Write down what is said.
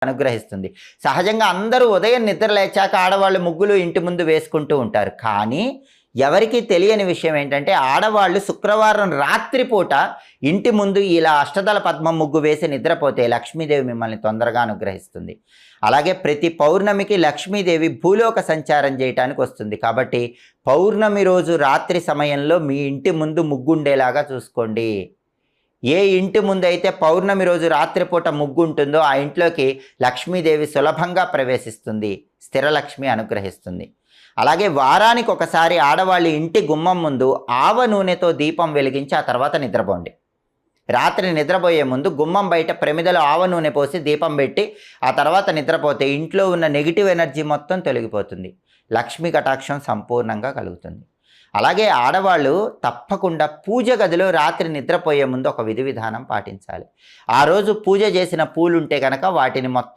అనుగ్రహిస్తుంది. సహజంగా అందరూ ఉదయం నిద్ర లేచాక ఆడవాళ్ళు ముగ్గులు ఇంటి ముందు వేసుకుంటూ ఉంటారు. కానీ ఎవరికీ తెలియని విషయం ఏంటంటే ఆడవాళ్ళు శుక్రవారం రాత్రి పూట ఇంటి ముందు ఇలా అష్టదళ పద్మం ముగ్గు వేసి నిద్రపోతే లక్ష్మీదేవి మిమ్మల్ని తొందరగా అనుగ్రహిస్తుంది. అలాగే ప్రతి పౌర్ణమికి లక్ష్మీదేవి భూలోక సంచారం చేయటానికి వస్తుంది. కాబట్టి పౌర్ణమి రోజు రాత్రి సమయంలో మీ ఇంటి ముందు ముగ్గు ఉండేలాగా చూసుకోండి. ఏ ఇంటి ముందైతే పౌర్ణమి రోజు రాత్రిపూట ముగ్గు ఉంటుందో ఆ ఇంట్లోకి లక్ష్మీదేవి సులభంగా ప్రవేశిస్తుంది, స్థిరలక్ష్మి అనుగ్రహిస్తుంది. అలాగే వారానికి ఒకసారి ఆడవాళ్ళు ఇంటి గుమ్మం ముందు ఆవ నూనెతో దీపం వెలిగించి ఆ తర్వాత నిద్రపోండి. రాత్రి నిద్రపోయే ముందు గుమ్మం బయట ప్రమిదలో ఆవ నూనె పోసి దీపం పెట్టి ఆ తర్వాత నిద్రపోతే ఇంట్లో ఉన్న నెగిటివ్ ఎనర్జీ మొత్తం తొలగిపోతుంది, లక్ష్మీ కటాక్షం సంపూర్ణంగా కలుగుతుంది. అలాగే ఆడవాళ్ళు తప్పకుండా పూజ గదిలో రాత్రి నిద్రపోయే ముందు ఒక విధి విధానం పాటించాలి. ఆ రోజు పూజ చేసిన పూలుంటే కనుక వాటిని మొత్తం